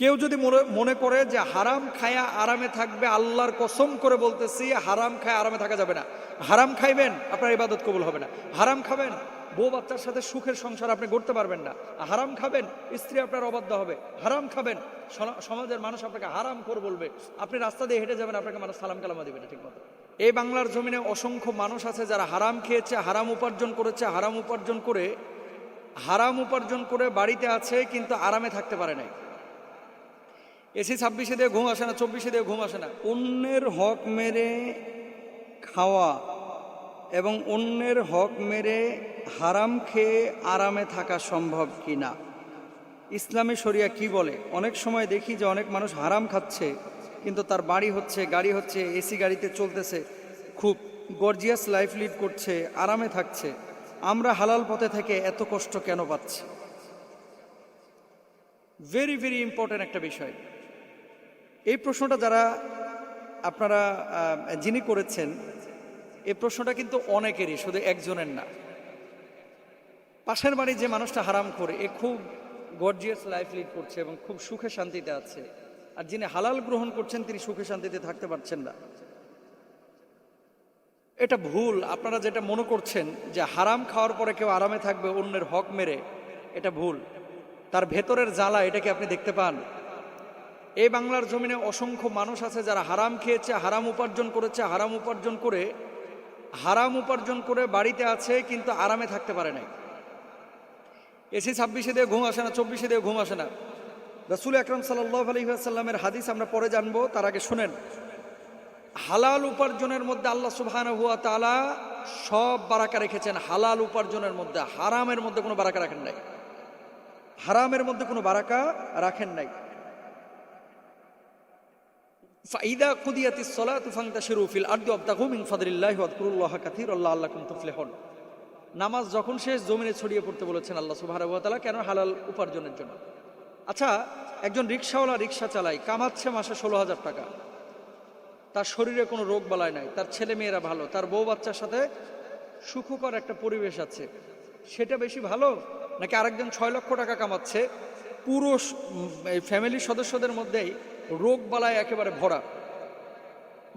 কেউ যদি মনে করে যে হারাম খায়া আরামে থাকবে, আল্লাহর কসম করে বলতেছি হারাম খায় আরামে থাকা যাবে না। হারাম খাইবেন, আপনার ইবাদত কবুল হবে না। হারাম খাবেন, বউ বাচ্চার সাথে সুখের সংসার আপনি গড়তে পারবেন না। হারাম খাবেন, স্ত্রী আপনার অবাধ্য হবে। হারাম খাবেন, সমাজের মানুষ আপনাকে হারাম খোর বলবে। আপনি রাস্তা দিয়ে হেঁটে যাবেন, আপনাকে মানুষ সালাম কালামা দিবে না ঠিক মতো। এই বাংলার জমিনে অসংখ্য মানুষ আছে যারা হারাম খেয়েছে, হারাম উপার্জন করেছে, হারাম উপার্জন করে বাড়িতে আছে, কিন্তু আরামে থাকতে পারে নাই। এসি 26-এ দিয়ে ঘুম আসে না, 24-এ দিয়ে ঘুম আসে না। অন্যের হক মেরে খাওয়া এবং অন্যের হক মেরে হারাম খেয়ে আরামে থাকা সম্ভব কি না, ইসলামী শরিয়া কি বলে? অনেক সময় দেখি যে অনেক মানুষ হারাম খাচ্ছে, কিন্তু তার বাড়ি হচ্ছে, গাড়ি হচ্ছে, এসি গাড়িতে চলতেছে, খুব গর্জিয়াস লাইফ লিড করছে, আরামে থাকছে। আমরা হালাল পথে থেকে এত কষ্ট কেন পাচ্ছি? ভেরি ভেরি ইম্পর্টেন্ট একটা বিষয়। এই প্রশ্নটা যারা আপনারা যিনি করেছেন, এই প্রশ্নটা কিন্তু অনেকেরই, শুধু একজনের না। পাশের বাড়ি যে মানুষটা হারাম করে, এ খুব গর্জিয়াস লাইফ লিড করছে এবং খুব সুখে শান্তিতে আছে, আর যিনি হালাল গ্রহণ করছেন তিনি সুখে শান্তিতে থাকতে পারছেন না। এটা ভুল। আপনারা যেটা মনে করছেন যে হারাম খাওয়ার পরে কেউ আরামে থাকবে অন্যের হক মেরে, এটা ভুল। তার ভেতরের জ্বালা, এটাকে আপনি দেখতে পান? এই বাংলার জমিনে অসংখ্য মানুষ আছে যারা হারাম খেয়েছে, হারাম উপার্জন করে বাড়িতে আছে, কিন্তু আরামে থাকতে পারে নাই। এসি 26-এ দিয়ে ঘুম আসে না, 24-এ দিয়ে ঘুম আসে না। রাসূল আকরাম সাল্লাল্লাহু আলাইহি ওয়াসাল্লামের হাদিস আমরা পরে জানবো, তার আগে শুনেন। হালাল উপার্জনের মধ্যে আল্লাহ সুবহানাহু ওয়া তাআলা সব বারাকা রেখেছেন। হালাল উপার্জনের মধ্যে, হারামের মধ্যে কোনো বারাকা রাখেন নাই। হারামের মধ্যে কোনো বারাকা রাখেন নাই। ফাইদা কুদিয়াতিস সালাতু ফান্তাশিরু ফিল আরদি ওয়াবতাগু মিন ফাদলিল্লাহি ওয়াযকুরুল্লাহা কাসীরান লাআল্লাকুম তুফলিহুন। নামাজ যখন শেষ, জমিনে ছড়িয়ে পড়তে বলেছেন আল্লাহ সুবহানাহু ওয়া তাআলা। কেন? হালাল উপার্জনের জন্য। আচ্ছা, একজন রিকশাওয়ালা রিকশা চালায়, কামাচ্ছে মাসে 16,000 টাকা, তার শরীরে কোনো রোগ বালাই নাই, তার ছেলে মেয়েরা ভালো, তার বউ বাচ্চার সাথে সুখকর একটা পরিবেশ আছে, সেটা বেশি ভালো নাকি আরেকজন 6 লক্ষ টাকা কামাচ্ছে, পুরো ফ্যামিলির সদস্যদের মধ্যেই রোগ বালায় একেবারে ভরা,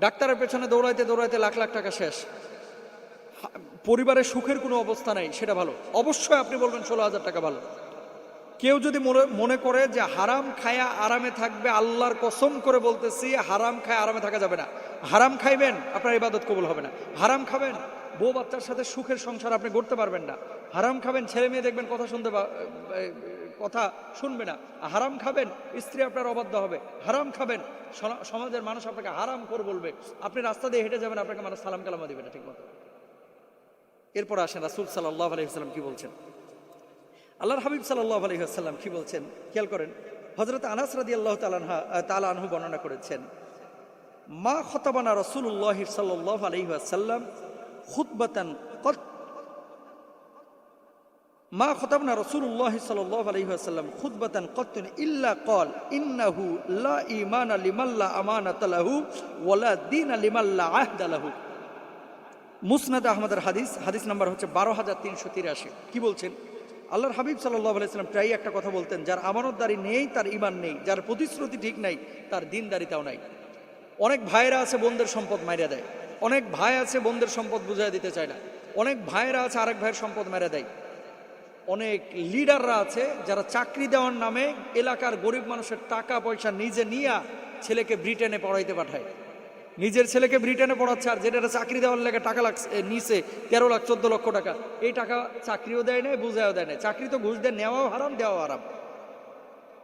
ডাক্তারের পেছনে দৌড়াইতে দৌড়াইতে লাখ লাখ টাকা শেষ, পরিবারের সুখের কোনো অবস্থা নাই, সেটা ভালো? অবশ্যই আপনি বলবেন 16,000 টাকা ভালো। কেউ যদি মনে করে যে হারাম খায়া আরামে থাকবে, আল্লাহর কসম করে বলতেছি হারাম খায় আরামে থাকা যাবে না। হারাম খাইবেন, আপনার ইবাদত কবুল হবে না। হারাম খাবেন, বউ বাচ্চার সাথে সুখের সংসার আপনি গড়তে পারবেন না। হারাম খাবেন, ছেলে মেয়ে দেখবেন কথা শুনবে না। হারাম খাবেন, স্ত্রী আপনার অবাধ্য হবে। হারাম খাবেন, সমাজের মানুষ আপনাকে হারাম খোর বলবে। আপনি রাস্তা দিয়ে হেঁটে যাবেন, আপনাকে মানুষ সালাম কালামা দিবে না ঠিক মতো। এরপর আসেন রাসূল সাল্লাল্লাহু আলাইহি ওয়াসাল্লাম কি বলছেন। আল্লাহর হাবিব সাল্লাল্লাহু আলাইহি ওয়াসাল্লাম কি বলছেন খেয়াল করেন। হযরত আনাস রাদিয়াল্লাহু তাআলা আনহু বর্ণনা করেছেন, মা খতাবানা রাসূলুল্লাহ সাল্লাল্লাহু আলাইহি ওয়াসাল্লাম খুতবাতান কত মা খতাবনা রাসূলুল্লাহ সাল্লাল্লাহু আলাইহি ওয়াসাল্লাম খুতবাতান কত্তুন ইল্লা ক্বাল ইন্নাহু লা ঈমানা লিমান লা আমানাতা লাহু ওয়া লা দীনা লিমান লা আহদা লাহু। মুসনাদ আহমদের হাদিস নাম্বার হচ্ছে 12,383। কি বলছেন? আল্লাহর হাবিব সাল্লাল্লাহু আলাইহি ওয়াসাল্লাম প্রায় একটা কথা বলতেন, যার আমানতদারি নেই তার ঈমান নেই, যার প্রতিশ্রুতি ঠিক নাই তার দ্বীনদারিতাও নাই। অনেক ভাইয়েরা আছে বোনদের সম্পদ মাইরা দেয়, অনেক ভাই আছে বোনদের সম্পদ বুঝাই দিতে চায় না, অনেক ভাইয়েরা আছে আরেক ভাইয়ের সম্পদ মেরে দেয়, অনেক লিডাররা আছে যারা চাকরি দেওয়ার নামে এলাকার গরিব মানুষের টাকা পয়সা নিজে নিয়ে ছেলেকে ব্রিটেনে পড়াইতে পাঠায়। নিজের ছেলেকে ব্রিটেনে পড়াচ্ছে, আর যেটা চাকরি দেওয়ার লেগে টাকা লাগছে নিচে 13 লাখ 14 লক্ষ টাকা, এই টাকা চাকরিও দেয় নাই, বুঝাইও দেয় নাই। চাকরি তো ঘুষ দেয়, নেওয়াও হারাম, দেওয়াও হারাম।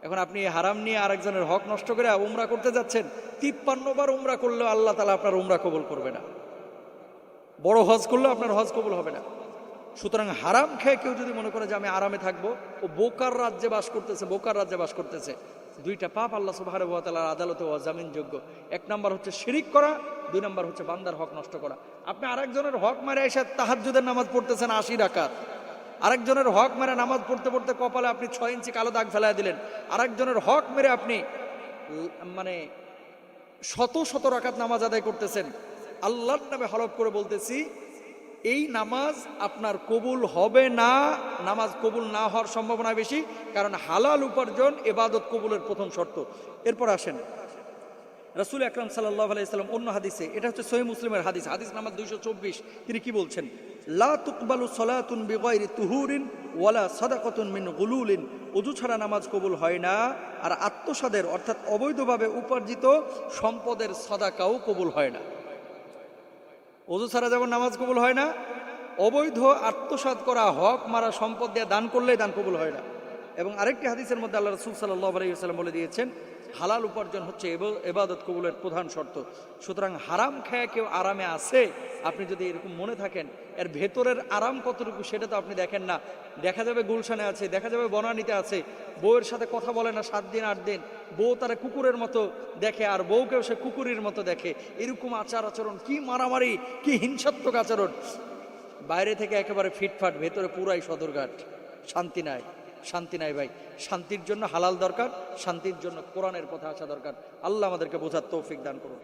এখন আপনি হারাম নিয়ে আরেকজনের হক নষ্ট করে উমরা করতে যাচ্ছেন। 53 বার উমরা করলেও আল্লাহ তাআলা আপনার উমরা কবুল করবে না, বড় হজ করলেও আপনার হজ কবুল হবে না। সুতরাং হারাম খেয়ে কেউ যদি মনে করে যে আমি আরামে থাকবো, ও বোকার রাজ্যে বাস করতেছে। দুইটা পাপ আল্লাহ সুবহানাহু ওয়া তাআলার আদালতে জামিনযোগ্য। 1 নাম্বার হচ্ছে শিরিক করা, 2 নাম্বার হচ্ছে বান্দার হক নষ্ট করা। আপনি আরেকজনের হক মেরে এসে তাহাজ্জুদের নামাজ পড়তেছেন 80 রাকাত, আরেকজনের হক মেরে নামাজ পড়তে পড়তে কপালে আপনি 6 ইঞ্চি কালো দাগ ফেলাই দিলেন, আরেকজনের হক মেরে আপনি মানে শত শত রাকাত নামাজ আদায় করতেছেন। আল্লাহর নামে হলফ করে বলতেছি, এই নামাজ আপনার কবুল হবে না, নামাজ কবুল না হওয়ার সম্ভাবনা বেশি, কারণ হালাল উপার্জন ইবাদত কবুলের প্রথম শর্ত। এরপর আসেন রাসূল আকরাম সাল্লাল্লাহু আলাইহি সাল্লাম অন্য হাদিসে, এটা হচ্ছে সহিহ মুসলিমের হাদিস, হাদিস নাম্বার 224, তিনি কি বলছেন? লা তুকবালু সালাতুন বিগাইরি তুহুরিন ওয়ালা সাদাকাতুন মিন গুলুলিন, ওযু ছাড়া নামাজ কবুল হয় না, আর আত্মসাদের অর্থাৎ অবৈধভাবে উপার্জিত সম্পদের সাদাকাও কবুল হয় না। ওযু ছাড়া যেমন নামাজ কবুল হয় না, অবৈধ আত্মসাৎ করা হক মারা সম্পদ দিয়ে দান করলেই দান কবুল হয় না। এবং আরেকটি হাদিসের মধ্যে আল্লাহ রাসূল সাল্লাল্লাহু আলাইহি ওয়াসাল্লাম বলে দিয়েছেন, হালাল উপার্জন হচ্ছে ইবাদত কবুলের প্রধান শর্ত। সুতরাং হারাম খেয়ে কেউ আরামে আছে, আপনি যদি এরকম মনে থাকেন, এর ভেতরের আরাম কতটুকু সেটা তো আপনি দেখেন না। দেখা যাবে গুলশানে আছে, দেখা যাবে বনানীতে আছে, বউয়ের সাথে কথা বলে না 7 দিন 8 দিন, বউ তারা কুকুরের মতো দেখে আর বউকেও সে কুকুরের মতো দেখে, এরকম আচার আচরণ, কি মারামারি, কি হিংসাত্মক আচরণ। বাইরে থেকে একেবারে ফিটফাট, ভেতরে পুরাই সদরঘাট। শান্তি নাই, শান্তি নাই ভাই। শান্তির জন্য হালাল দরকার, শান্তির জন্য কোরআনের পথে আসা দরকার। আল্লাহ আমাদেরকে বোঝার তৌফিক দান করুন।